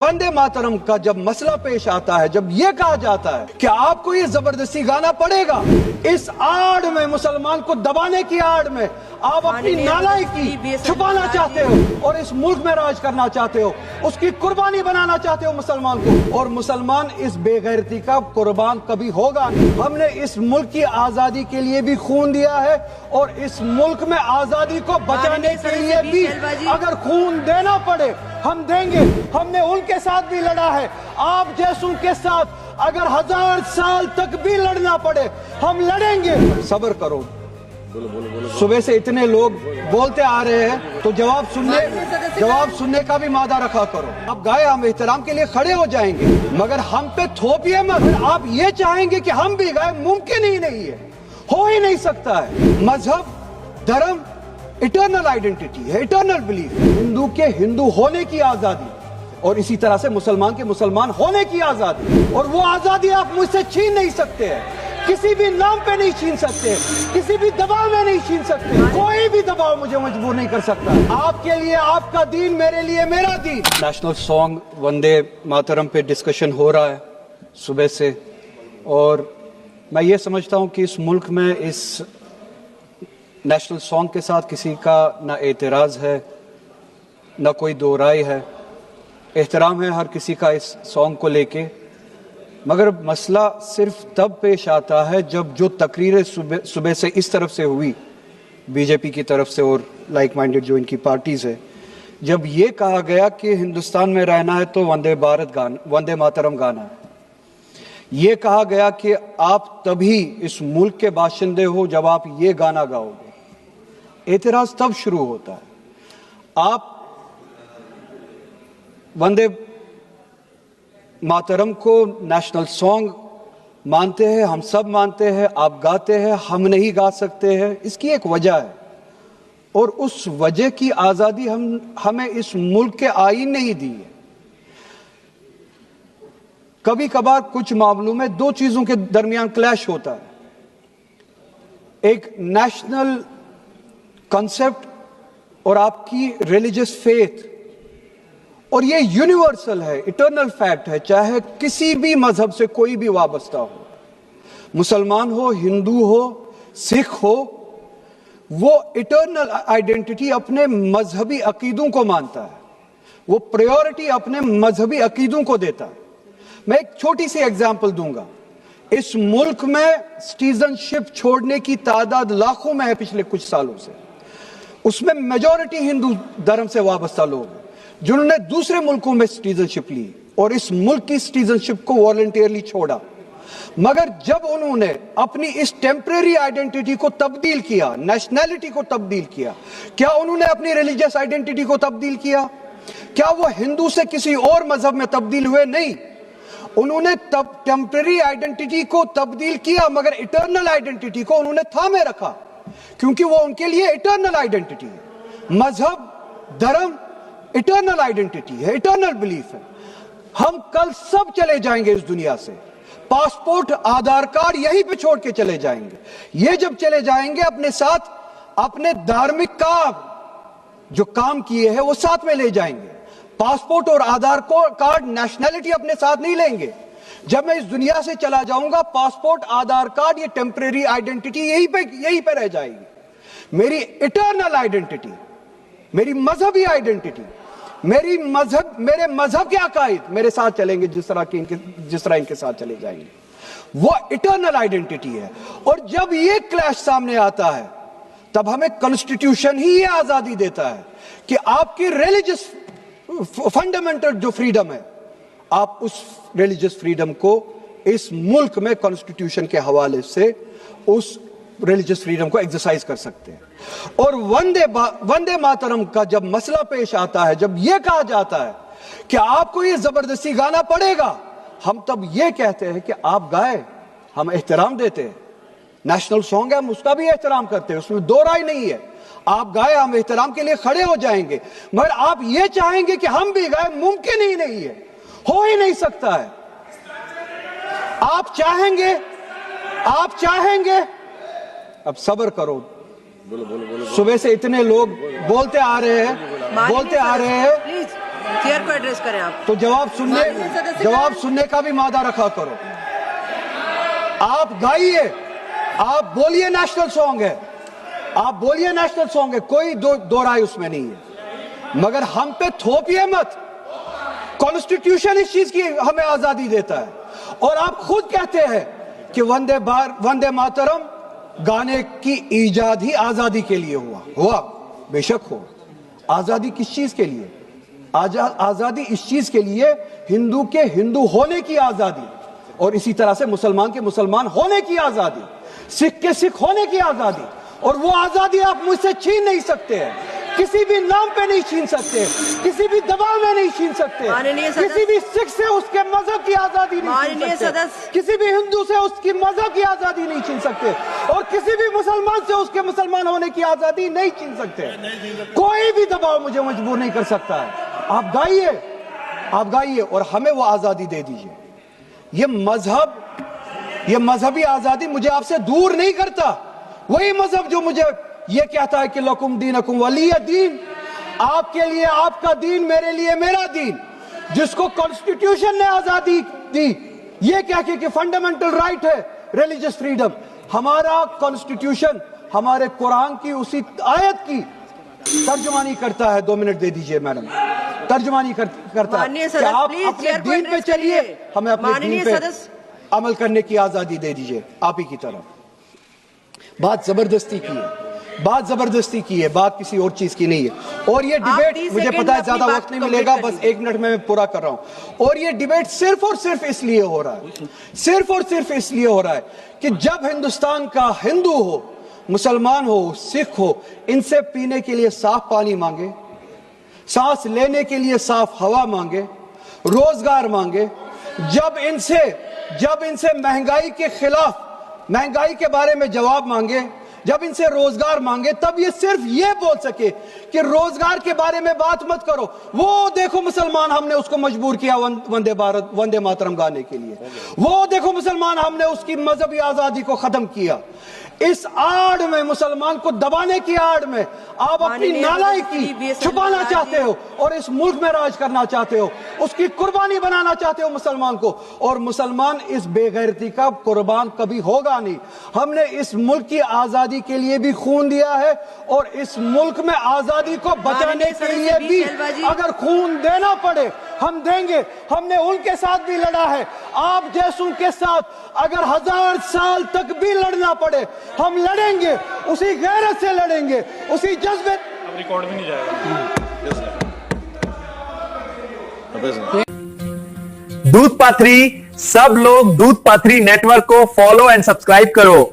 वंदे मातरम का जब मसला पेश आता है, जब ये कहा जाता है कि आपको ये जबरदस्ती गाना पड़ेगा, इस आड़ में, मुसलमान को दबाने की आड़ में आप अपनी नालायकी छुपाना चाहते हो और इस मुल्क में राज करना चाहते हो, उसकी कुर्बानी बनाना चाहते हो मुसलमान को, और मुसलमान इस बेगैरती का कुर्बान कभी होगा नहीं। हमने इस मुल्क की आजादी के लिए भी खून दिया है और इस मुल्क में आजादी को बचाने के लिए भी अगर खून देना पड़े हम देंगे। हमने उनके साथ भी लड़ा है, आप जैसों के साथ अगर 1000 साल तक भी लड़ना पड़े हम लड़ेंगे। सब्र करो, सुबह से इतने लोग बोलते आ रहे हैं तो जवाब सुनने का भी मादा रखा करो। आप गाए, हम एहतराम के लिए खड़े हो जाएंगे, मगर हम पे थोपिए मत। आप ये चाहेंगे कि हम भी गाए, मुमकिन ही नहीं है, हो ही नहीं सकता है। मजहब, धर्म इटर्नल आइडेंटिटी है, इटर्नल बिलीफ। हिंदू के हिंदू होने की आजादी और इसी तरह से मुसलमान के मुसलमान होने की आजादी, और वो आजादी आप मुझसे छीन नहीं सकते हैं, किसी भी नाम पे नहीं छीन सकते, किसी भी दबाव में नहीं छीन सकते। कोई भी दबाव मुझे मजबूर नहीं कर सकता। आपके लिए आपका दीन, मेरे लिए मेरा दीन। नेशनल सॉन्ग वंदे मातरम पे डिस्कशन हो रहा है सुबह से, और मैं ये समझता हूँ कि इस मुल्क में इस नेशनल सॉन्ग के साथ किसी का ना एतराज़ है, ना कोई दो राय है। एहतराम है हर किसी का इस सॉन्ग को लेके, मगर मसला सिर्फ तब पेश आता है जब जो तकरीरें सुबह से इस तरफ से हुई, बीजेपी की तरफ से और लाइक माइंडेड जो इनकी पार्टीज है, जब ये कहा गया कि हिंदुस्तान में रहना है तो वंदे मातरम गाना है। ये कहा गया कि आप तभी इस मुल्क के बाशिंदे हो जब आप ये गाना गाओगे। एतराज तब शुरू होता है। आप वंदे मातरम को नेशनल सॉन्ग मानते हैं, हम सब मानते हैं, आप गाते हैं, हम नहीं गा सकते हैं। इसकी एक वजह है, और उस वजह की आजादी हमें इस मुल्क के आईन ने ही दी है। कभी कभार कुछ मामलों में दो चीजों के दरमियान क्लैश होता है, एक नेशनल कॉन्सेप्ट और आपकी रिलीजियस फेथ, और ये यूनिवर्सल है, इटर्नल फैक्ट है, चाहे किसी भी मजहब से कोई भी वाबस्ता हो, मुसलमान हो, हिंदू हो, सिख हो, वो इटर्नल आइडेंटिटी अपने मजहबी अकीदों को मानता है, वो प्रायोरिटी अपने मजहबी अकीदों को देता है। मैं एक छोटी सी एग्जांपल दूंगा। इस मुल्क में सिटीजनशिप छोड़ने की तादाद लाखों में है पिछले कुछ सालों से, उसमें मेजॉरिटी हिंदू धर्म से वाबस्ता लोग हैं जिन्होंने दूसरे मुल्कों में सिटीजनशिप ली और इस मुल्क की सिटीजनशिप को वॉलंटियरली छोड़ा। मगर जब उन्होंने अपनी इस टेम्परेरी आइडेंटिटी को तब्दील किया, नेशनैलिटी को तब्दील किया, क्या उन्होंने अपनी रिलीजियस आइडेंटिटी को तब्दील किया? क्या वो हिंदू से किसी और मजहब में तब्दील हुए? नहीं, उन्होंने टेम्परेरी आइडेंटिटी को तब्दील किया, मगर इटर्नल आइडेंटिटी को उन्होंने थामे रखा, क्योंकि वो उनके लिए इटर्नल आइडेंटिटी है। मजहब, धर्म इटर्नल आइडेंटिटी है, इटर्नल बिलीफ है। हम कल सब चले जाएंगे इस दुनिया से, पासपोर्ट, आधार कार्ड यहीं पे छोड़ के चले जाएंगे। ये जब चले जाएंगे अपने साथ अपने धार्मिक जो काम किए हैं वो साथ में ले जाएंगे। पासपोर्ट और आधार कार्ड, नेशनैलिटी अपने साथ नहीं लेंगे। जब मैं इस दुनिया से चला जाऊंगा, पासपोर्ट, आधार कार्ड, ये टेम्परेरी आइडेंटिटी यहीं पे रह जाएगी। मेरी इटर्नल आइडेंटिटी, मेरी मजहबी आइडेंटिटी, मेरे मजहब के अकायद मेरे साथ चलेंगे, जिस तरह इनके साथ चले जाएंगे, वो इटर्नल आइडेंटिटी है। और जब ये क्लैश सामने आता है, तब हमें कॉन्स्टिट्यूशन ही ये आजादी देता है कि आपकी रिलीजियस फंडामेंटल जो फ्रीडम है, आप उस रिलीजियस फ्रीडम को इस मुल्क में कॉन्स्टिट्यूशन के हवाले से उस रिलीजियस फ्रीडम को एक्सरसाइज कर सकते हैं। और वंदे मातरम का जब मसला पेश आता है, जब यह कहा जाता है कि आपको ये जबरदस्ती गाना पड़ेगा, हम तब ये कहते हैं कि आप गाए, हम एहतराम देते हैं। नेशनल सॉन्ग है, हम उसका भी एहतराम करते हैं, उसमें दो राय नहीं है। आप गाए, हम एहतराम के लिए खड़े हो जाएंगे, मगर आप ये चाहेंगे कि हम भी गाए, मुमकिन ही नहीं है, हो ही नहीं सकता है। आप चाहेंगे। अब सब्र करो, सुबह से इतने लोग बोलते आ रहे हैं چیئر کو ایڈریس کریں آپ. تو جواب سننے کا بھی مادہ رکھا کرو. آپ گائیے, آپ بولیے نیشنل سانگ ہے, آپ بولیے نیشنل سانگ ہے, کوئی دو رائے اس میں نہیں ہے, مگر ہم پہ تھوپیے مت. کانسٹیٹیوشن اس چیز کی ہمیں آزادی دیتا ہے, اور آپ خود کہتے ہیں کہ وندے ماترم گانے کی ایجاد ہی آزادی کے لیے ہوا. بے شک ہو. آزادی کس چیز کے لیے؟ آزادی اس چیز کے لیے ہندو کے ہندو ہونے کی آزادی, اور اسی طرح سے مسلمان کے مسلمان ہونے کی آزادی, سکھ کے سکھ ہونے کی آزادی, اور وہ آزادی آپ مجھ سے چھین نہیں سکتے ہیں. کسی بھی نام پہ نہیں چھین سکتے, کسی بھی دباؤ میں نہیں چھین سکتے, کسی بھی سکھ سے اس کے مذہب کی آزادی نہیں چھین سکتے, کسی بھی ہندو سے اس کی مذہب کی آزادی نہیں چھین سکتے, اور کسی بھی مسلمان سے اس کے مسلمان ہونے کی آزادی نہیں چھین سکتے. کوئی بھی دباؤ مجھے مجبور نہیں کر سکتا ہے. آپ گائیے اور ہمیں وہ آزادی دے دیجئے. یہ مذہبی آزادی مجھے آپ سے دور نہیں کرتا. وہی مذہب جو مجھے یہ کہتا ہے کہ لکم دینکم ولی دین, آپ کے لیے آپ کا دین, میرے لیے میرا دین, جس کو کانسٹیٹیوشن نے آزادی دی یہ کہہ کہ فنڈامنٹل رائٹ ہے ریلیجس فریڈم. ہمارا کانسٹیٹیوشن ہمارے قرآن کی اسی آیت کی ترجمانی کرتا ہے. 2 منٹ دے دیجئے میڈم. ترجمانی کرتا ہے کہ آپ اپنے دین پہ چلیے, ہمیں اپنے دین پہ عمل کرنے کی آزادی دے دیجئے. آپ ہی کی طرف بات زبردستی کی ہے, بات کسی اور چیز کی نہیں ہے. اور یہ ڈیبیٹ مجھے پتا ہے زیادہ وقت نہیں ملے گا, بس 1 منٹ میں پورا کر رہا ہوں. اور یہ ڈیبیٹ صرف اور صرف اس لیے ہو رہا ہے کہ جب ہندوستان کا ہندو ہو, مسلمان ہو, سکھ ہو, ان سے پینے کے لیے صاف پانی مانگے, سانس لینے کے لیے صاف ہوا مانگے, روزگار مانگے, جب ان سے مہنگائی کے خلاف, مہنگائی کے بارے میں جواب مانگے, جب ان سے روزگار مانگے, تب یہ صرف یہ بول سکے کہ روزگار کے بارے میں بات مت کرو. وہ دیکھو مسلمان, ہم نے اس کو مجبور کیا وندے ماترم گانے کے لیے. وہ دیکھو مسلمان, ہم نے اس کی مذہبی آزادی کو ختم کیا. اس آڑ میں, مسلمان کو دبانے کی آڑ میں آپ اپنی نالائکی چھپانا چاہتے ہو, اور اس ملک میں راج کرنا چاہتے ہو, اس کی قربانی بنانا چاہتے ہو مسلمان کو. اور مسلمان اس بے غیرتی کا قربان کبھی ہوگا نہیں. ہم نے اس ملک کی آزادی کے لیے بھی خون دیا ہے, اور اس ملک میں آزادی کو بچانے کے لیے بھی اگر خون دینا پڑے ہم دیں گے. ہم نے ان کے ساتھ بھی لڑا ہے, آپ جیسوں کے ساتھ اگر 1000 سال تک بھی لڑنا پڑے ہم لڑیں گے, اسی غیرت سے لڑیں گے, اسی جذبے. اب ریکارڈ بھی نہیں جائے گا. دودھ پاتری, سب لوگ دودھ پاتری نیٹ ورک کو فالو اینڈ سبسکرائب کرو.